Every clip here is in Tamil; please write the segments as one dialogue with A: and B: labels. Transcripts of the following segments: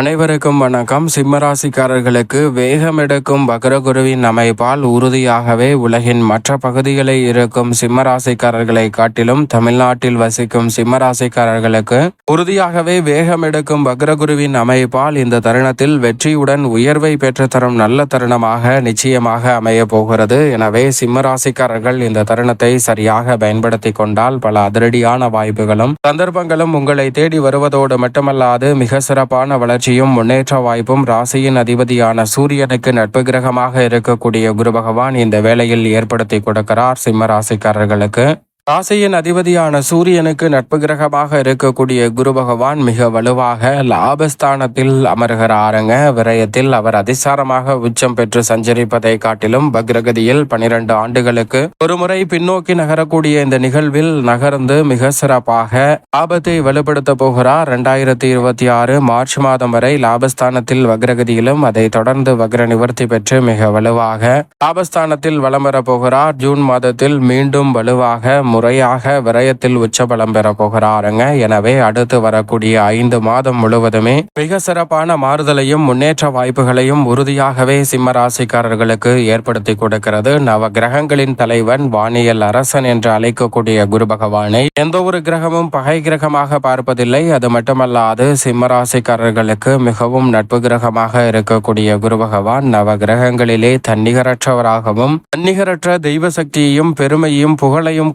A: அனைவருக்கும் வணக்கம். சிம்மராசிக்காரர்களுக்கு வேகமெடுக்கும் வக்ரகுருவின் அமைப்பால் உறுதியாகவே உலகின் மற்ற பகுதிகளில் இருக்கும் சிம்மராசிக்காரர்களை காட்டிலும் தமிழ்நாட்டில் வசிக்கும் சிம்மராசிக்காரர்களுக்கு உறுதியாகவே வேகமெடுக்கும் வக்ரகுருவின் அமைப்பால் இந்த தருணத்தில் வெற்றியுடன் உயர்வை பெற்று தரும் நல்ல தருணமாக நிச்சயமாக அமைய போகிறது. எனவே சிம்மராசிக்காரர்கள் இந்த தருணத்தை சரியாக பயன்படுத்தி கொண்டால் பல அதிரடியான வாய்ப்புகளும் சந்தர்ப்பங்களும் உங்களை தேடி வருவதோடு மட்டுமல்லாது மிக சிறப்பான வளர்ச்சி முன்னேற்ற வாய்ப்பும் ராசியின் அதிபதியான சூரியனுக்கு நட்பு கிரகமாக இருக்கக்கூடிய குரு பகவான் இந்த வேளையில் ஏற்படுத்தி கொடுக்கிறார். சிம்ம ராசிக்காரர்களுக்கு ராசியின் அதிபதியான சூரியனுக்கு நட்பு கிரகமாக இருக்கக்கூடிய குரு பகவான் மிக வலுவாக லாபஸ்தானத்தில் அமர்கிறாருங்க. விரயத்தில் அவர் அதிசாரமாக உச்சம் பெற்று சஞ்சரிப்பதை காட்டிலும் பக்ரகதியில் 12 ஆண்டுகளுக்கு ஒரு முறை பின்னோக்கி நகரக்கூடிய இந்த நிகழ்வில் நகர்ந்து மிக சிறப்பாக லாபத்தை வலுப்படுத்த போகிறார். 2026 மார்ச் மாதம் வரை லாபஸ்தானத்தில் வக்ரகதியிலும் அதை தொடர்ந்து வக்ர நிவர்த்தி பெற்று மிக வலுவாக லாபஸ்தானத்தில் வலம் பெற போகிறார். ஜூன் மாதத்தில் மீண்டும் வலுவாக முறையாக விரயத்தில் உச்சபலம் பெற போகிறாருங்க. எனவே அடுத்து வரக்கூடிய 5 மாதம் முழுவதுமே மிக சிறப்பான மாறுதலையும் முன்னேற்ற வாய்ப்புகளையும் உறுதியாகவே சிம்ம ராசிக்காரர்களுக்கு ஏற்படுத்தி கொடுக்கிறது. நவ கிரகங்களின் தலைவன் வானியல் அரசன் என்று அழைக்கக்கூடிய குரு பகவானை எந்த ஒரு கிரகமும் பகை கிரகமாக பார்ப்பதில்லை. அது மட்டுமல்லாது சிம்ம ராசிக்காரர்களுக்கு மிகவும் நட்பு கிரகமாக இருக்கக்கூடிய குரு பகவான் நவ கிரகங்களிலே தன்னிகரற்றவராகவும் தன்னிகரற்ற தெய்வ சக்தியையும் பெருமையும் புகழையும்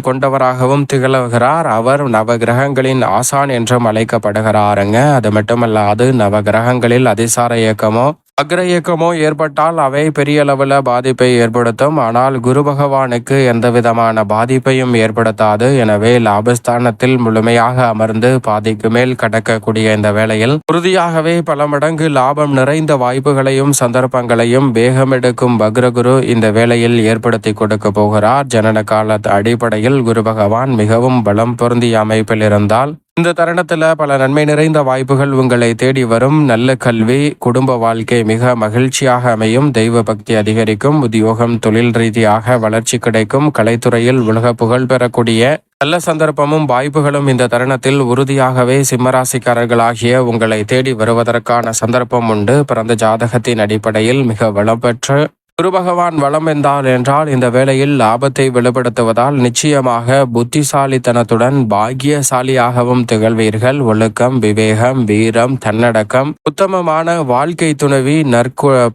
A: கொண்டவராகவும் திகழ்கிறார். அவர் நவ கிரகங்களின் ஆசான் என்றும் அழைக்கப்படுகிறாருங்க. அது மட்டுமல்லாது நவ கிரகங்களில் அதிசார இயக்கமோ அக்ர இயக்கமோ ஏற்பட்டால் அவை பெரிய அளவில் பாதிப்பை ஏற்படுத்தும். ஆனால் குரு பகவானுக்கு எந்த விதமான பாதிப்பையும் ஏற்படுத்தாது. எனவே லாபஸ்தானத்தில் முழுமையாக அமர்ந்து பாதிக்கு மேல் கடக்கக்கூடிய இந்த வேளையில் உறுதியாகவே பல மடங்கு லாபம் நிறைந்த வாய்ப்புகளையும் சந்தர்ப்பங்களையும் வேகமெடுக்கும் வக்ரகுரு இந்த வேளையில் ஏற்படுத்தி கொடுக்க போகிறார். ஜனன கால அடிப்படையில் குரு பகவான் மிகவும் பலம் பொருந்திய அமைப்பில் இருந்தால் இந்த தருணத்தில் பல நன்மை நிறைந்த வாய்ப்புகள் உங்களை தேடி வரும். நல்ல கல்வி, குடும்ப வாழ்க்கை மிக மகிழ்ச்சியாக அமையும். தெய்வ பக்தி அதிகரிக்கும். உத்தியோகம், தொழில் ரீதியாக வளர்ச்சி கிடைக்கும். கலைத்துறையில் உலக புகழ் பெறக்கூடிய நல்ல சந்தர்ப்பமும் வாய்ப்புகளும் இந்த தருணத்தில் உறுதியாகவே சிம்மராசிக்காரர்களாகிய உங்களை தேடி வருவதற்கான சந்தர்ப்பம் உண்டு. பிறந்த ஜாதகத்தின் அடிப்படையில் மிக வளம் பெற்று குரு பகவான் வளம் என்றால் இந்த வேளையில் லாபத்தை வெளிப்படுத்துவதால் நிச்சயமாக புத்திசாலித்தனத்துடன் பாக்கியசாலியாகவும் திகழ்வீர்கள். ஒழுக்கம், விவேகம், வீரம், தன்னடக்கம், உத்தமமான வாழ்க்கை துணைவி,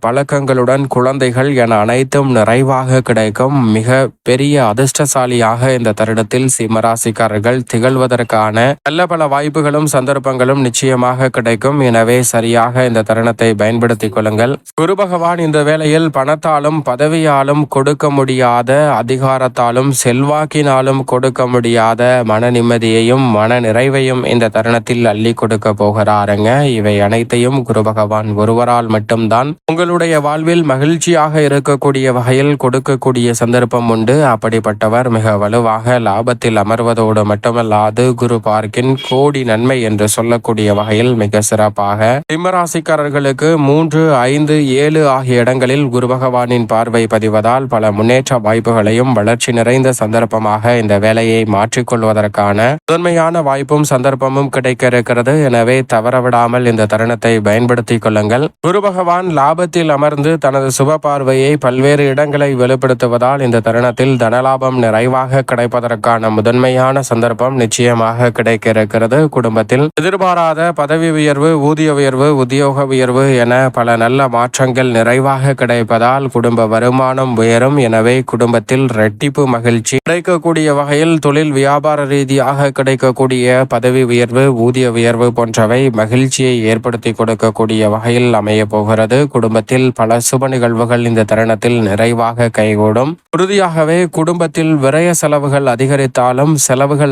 A: பழக்கங்களுடன் குழந்தைகள் என அனைத்தும் நிறைவாக கிடைக்கும். மிக பெரிய அதிர்ஷ்டசாலியாக இந்த தருணத்தில் சிம்மராசிக்காரர்கள் திகழ்வதற்கான நல்ல பல வாய்ப்புகளும் சந்தர்ப்பங்களும் நிச்சயமாக கிடைக்கும். எனவே சரியாக இந்த தருணத்தை பயன்படுத்திக் கொள்ளுங்கள். குரு பகவான் இந்த வேளையில் பணத்தால் பதவியாலும் கொடுக்க முடியாத, அதிகாரத்தாலும் செல்வாக்கினாலும் கொடுக்க முடியாத மன நிம்மதியையும் மன நிறைவையும் இந்த தருணத்தில் அள்ளி கொடுக்க போகிறாருங்க. இவை அனைத்தையும் குரு பகவான் ஒருவரால் மட்டும்தான் உங்களுடைய வாழ்வில் மகிழ்ச்சியாக இருக்கக்கூடிய வகையில் கொடுக்கக்கூடிய சந்தர்ப்பம் உண்டு. அப்படிப்பட்டவர் மிக வலுவாக லாபத்தில் அமர்வதோடு மட்டுமல்லாது குரு பார்க்கின் கோடி நன்மை என்று சொல்லக்கூடிய வகையில் மிக சிறப்பாக சிம்மராசிக்காரர்களுக்கு 3, 5, 7 ஆகிய இடங்களில் குரு பகவான் பார்வை பதிவதால் பல முன்னேற்ற வாய்ப்புகளையும் வளர்ச்சி நிறைந்த சந்தர்ப்பமாக இந்த வேலையை மாற்றிக்கொள்வதற்கான முதன்மையான வாய்ப்பும் சந்தர்ப்பமும் கிடைக்க இருக்கிறது. எனவே தவறவிடாமல் இந்த தருணத்தை பயன்படுத்திக் கொள்ளுங்கள். குரு பகவான் லாபத்தில் அமர்ந்து தனது சுப பார்வையை பல்வேறு இடங்களை வெளிப்படுத்துவதால் இந்த தருணத்தில் தனலாபம் நிறைவாக கிடைப்பதற்கான முதன்மையான சந்தர்ப்பம் நிச்சயமாக கிடைக்க இருக்கிறது. குடும்பத்தில் எதிர்பாராத பதவி உயர்வு, ஊதிய உயர்வு, உத்தியோக உயர்வு என பல நல்ல மாற்றங்கள் நிறைவாக கிடைப்பதால் குடும்ப வருமானம் உயரும். எனவே குடும்பத்தில் இரட்டிப்பு மகிழ்ச்சி கிடைக்கக்கூடிய வகையில் தொழில் வியாபார ரீதியாக கிடைக்கக்கூடிய பதவி உயர்வு, ஊதிய உயர்வு போன்றவை மகிழ்ச்சியை ஏற்படுத்தி கொடுக்கக்கூடிய வகையில் அமைய போகிறது. குடும்பத்தில் பல சுப நிகழ்வுகள் இந்த தருணத்தில் நிறைவாக கைகூடும். உறுதியாகவே குடும்பத்தில் விரய செலவுகள்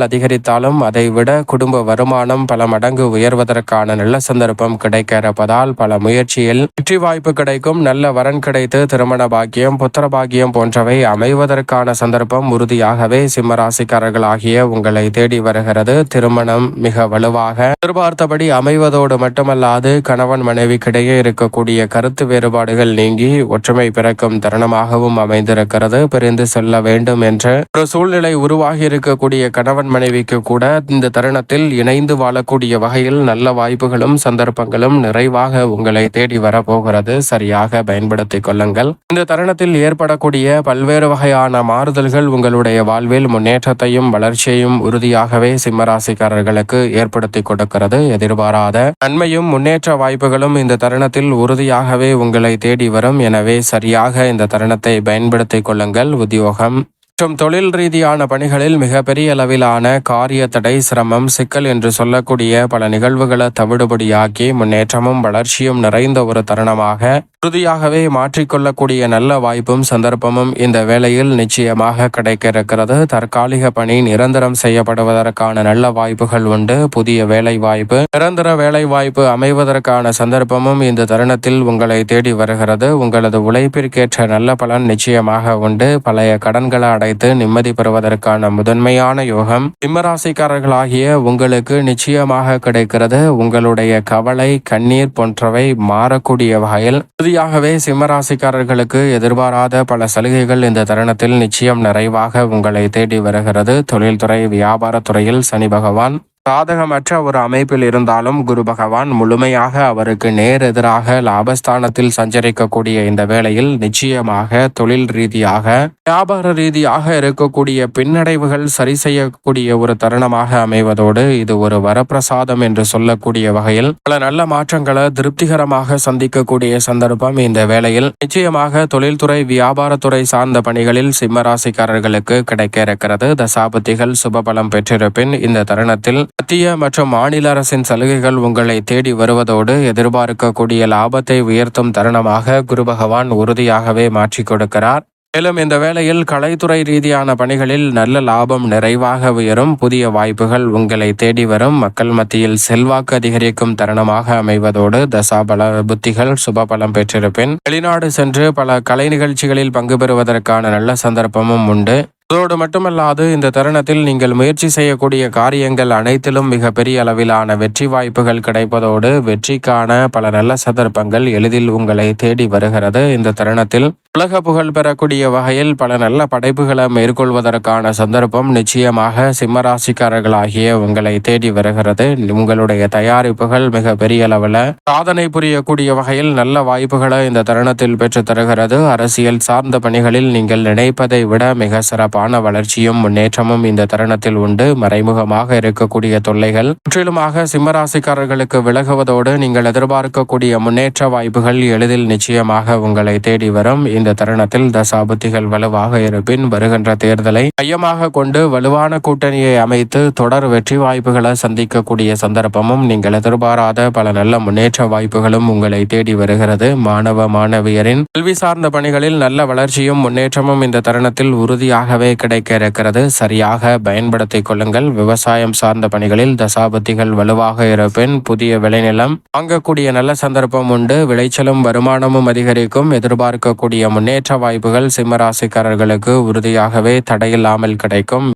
A: அதிகரித்தாலும் அதை விட குடும்ப வருமானம் பல மடங்கு உயர்வதற்கான நல்ல சந்தர்ப்பம் கிடைக்க இருப்பதால் பல முயற்சியில் வெற்றி வாய்ப்பு கிடைக்கும். நல்ல வரன் கிடைத்து திருமண பாக்கியம், புத்திர பாக்கியம் போன்றவை அமைவதற்கான சந்தர்ப்பம் உறுதியாகவே சிம்மராசிக்காரர்களாகிய உங்களை தேடி வருகிறது. திருமணம் மிக வலுவாக எதிர்பார்த்தபடி அமைவதோடு மட்டுமல்லாது கணவன் மனைவிக்கிடையே இருக்கக்கூடிய கருத்து வேறுபாடுகள் நீங்கி ஒற்றுமை பிறக்கும் தருணமாகவும் அமைந்திருக்கிறது. பிரிந்து செல்ல வேண்டும் என்ற ஒரு சூழ்நிலை உருவாகி இருக்கக்கூடிய கணவன் மனைவிக்கு கூட இந்த தருணத்தில் இணைந்து வாழக்கூடிய வகையில் நல்ல வாய்ப்புகளும் சந்தர்ப்பங்களும் நிறைவாக உங்களை தேடி வரப்போகிறது. சரியாக பயன்படுத்திக் கொள்ளுங்கள். இந்த தருணத்தில் ஏற்படக்கூடிய பல்வேறு வகையான மாறுதல்கள் உங்களுடைய வாழ்வில் முன்னேற்றத்தையும் வளர்ச்சியையும் உறுதியாகவே சிம்மராசிக்காரர்களுக்கு ஏற்படுத்தி கொடுக்கிறது. எதிர்பாராத நன்மையும் முன்னேற்ற வாய்ப்புகளும் இந்த தருணத்தில் உறுதியாகவே உங்களை தேடி வரும். எனவே சரியாக இந்த தருணத்தை பயன்படுத்திக் கொள்ளுங்கள். உத்தியோகம் மற்றும் தொழில் ரீதியான பணிகளில் மிகப்பெரிய அளவிலான காரிய தடை, சிரமம், சிக்கல் என்று சொல்லக்கூடிய பல நிகழ்வுகளை தவிடுபடியாக்கி முன்னேற்றமும் வளர்ச்சியும் நிறைந்த ஒரு தருணமாக உறுதியாகவே மாற்றிக்கொள்ளக்கூடிய நல்ல வாய்ப்பும் சந்தர்ப்பமும் இந்த வேளையில் நிச்சயமாக கிடைக்க இருக்கிறது. தற்காலிக பணி நிரந்தரம் செய்யப்படுவதற்கான நல்ல வாய்ப்புகள் உண்டு. புதிய வேலை வாய்ப்பு, நிரந்தர வேலை வாய்ப்பு அமைவதற்கான சந்தர்ப்பமும் இந்த தருணத்தில் உங்களை தேடி வருகிறது. உங்களது உழைப்பிற்கேற்ற நல்ல பலன் நிச்சயமாக உண்டு. பழைய கடன்களை அடைத்து நிம்மதி பெறுவதற்கான முதன்மையான யோகம் சிம்மராசிக்காரர்களாகிய உங்களுக்கு நிச்சயமாக கிடைக்கிறது. உங்களுடைய கவலை, கண்ணீர் போன்றவை மாறக்கூடிய வகையில் உறுதியாகவே சிம்மராசிக்காரர்களுக்கு எதிர்பாராத பல சலுகைகள் இந்த தருணத்தில் நிச்சயம் நிறைவாக உங்களை தேடி வருகிறது. தொழில்துறை, வியாபாரத்துறையில் சனி பகவான் சாதகமற்ற ஒரு அமைப்பில் இருந்தாலும் குரு பகவான் முழுமையாக அவருக்கு நேர் எதிராக லாபஸ்தானத்தில் சஞ்சரிக்கக்கூடிய இந்த வேளையில் நிச்சயமாக தொழில் ரீதியாக, வியாபார ரீதியாக இருக்கக்கூடிய பின்னடைவுகள் சரி செய்யக்கூடிய ஒரு தருணமாக அமைவதோடு இது ஒரு வரப்பிரசாதம் என்று சொல்லக்கூடிய வகையில் பல நல்ல மாற்றங்களை திருப்திகரமாக சந்திக்கக்கூடிய சந்தர்ப்பம் இந்த வேளையில் நிச்சயமாக தொழில்துறை, வியாபாரத்துறை சார்ந்த பணிகளில் சிம்மராசிக்காரர்களுக்கு கிடைக்க இருக்கிறது. தசாபதிகள் சுபபலம் பெற்றிருப்பின் இந்த தருணத்தில் மத்திய மற்றும் மாநில அரசின் சலுகைகள் உங்களை தேடி வருவதோடு எதிர்பார்க்கக்கூடிய லாபத்தை உயர்த்தும் தருணமாக குரு பகவான் உறுதியாகவே மாற்றிக் கொடுக்கிறார். மேலும் இந்த வேளையில் கலைத்துறை ரீதியான பணிகளில் நல்ல லாபம் நிறைவாக உயரும். புதிய வாய்ப்புகள் உங்களை தேடி வரும். மக்கள் மத்தியில் செல்வாக்கு அதிகரிக்கும் தருணமாக அமைவதோடு தசாபல புத்திகள் சுபபலம் பெற்றிருப்பின் வெளிநாடு சென்று பல கலை நிகழ்ச்சிகளில் பங்கு பெறுவதற்கான நல்ல சந்தர்ப்பமும் உண்டு. அதோடு மட்டுமல்லாது இந்த தருணத்தில் நீங்கள் முயற்சி செய்யக்கூடிய காரியங்கள் அனைத்திலும் மிக பெரிய அளவிலான வெற்றி வாய்ப்புகள் கிடைப்பதோடு வெற்றிக்கான பல நல்ல சந்தர்ப்பங்கள் எளிதில் உங்களை தேடி வருகிறது. இந்த தருணத்தில் உலக புகழ் பெறக்கூடிய வகையில் பல நல்ல படைப்புகளை மேற்கொள்வதற்கான சந்தர்ப்பம் நிச்சயமாக சிம்மராசிக்காரர்களாகிய உங்களை தேடி வருகிறது. உங்களுடைய தயாரிப்புகள் மிக பெரிய அளவில் சாதனை புரியக்கூடிய வகையில் நல்ல வாய்ப்புகளை இந்த தருணத்தில் பெற்று தருகிறது. அரசியல் சார்ந்த பணிகளில் நீங்கள் நினைப்பதை விட மிக சிறப்பான வளர்ச்சியும் முன்னேற்றமும் இந்த தருணத்தில் உண்டு. மறைமுகமாக இருக்கக்கூடிய தொல்லைகள் முற்றிலுமாக சிம்மராசிக்காரர்களுக்கு விலகுவதோடு நீங்கள் எதிர்பார்க்கக்கூடிய முன்னேற்ற வாய்ப்புகள் எளிதில் நிச்சயமாக உங்களை தேடி வரும். இந்த தருணத்தில் தசாபுத்திகள் வலுவாக இருப்பின் வருகின்ற தேர்தலை மையமாக கொண்டு வலுவான கூட்டணியை அமைத்து தொடர் வெற்றி வாய்ப்புகளை சந்திக்கக்கூடிய சந்தர்ப்பமும் நீங்கள் எதிர்பாராத பல நல்ல முன்னேற்ற வாய்ப்புகளும் உங்களை தேடி வருகிறது. மாணவ மாணவியரின் கல்வி சார்ந்த பணிகளில் நல்ல வளர்ச்சியும் முன்னேற்றமும் இந்த தருணத்தில் உறுதியாகவே கிடைக்க இருக்கிறது. சரியாக பயன்படுத்திக் கொள்ளுங்கள். விவசாயம் சார்ந்த பணிகளில் தசாபதிகள் வலுவாக இருப்பின் புதிய விளைநிலம் வாங்கக்கூடிய நல்ல சந்தர்ப்பம் உண்டு. விளைச்சலும் வருமானமும் அதிகரிக்கும். எதிர்பார்க்கக்கூடிய முன்னேற்ற வாய்ப்புகள் சிம்மராசிக்காரர்களுக்கு உறுதியாகவே தடையில்லாமல் கிடைக்கும்.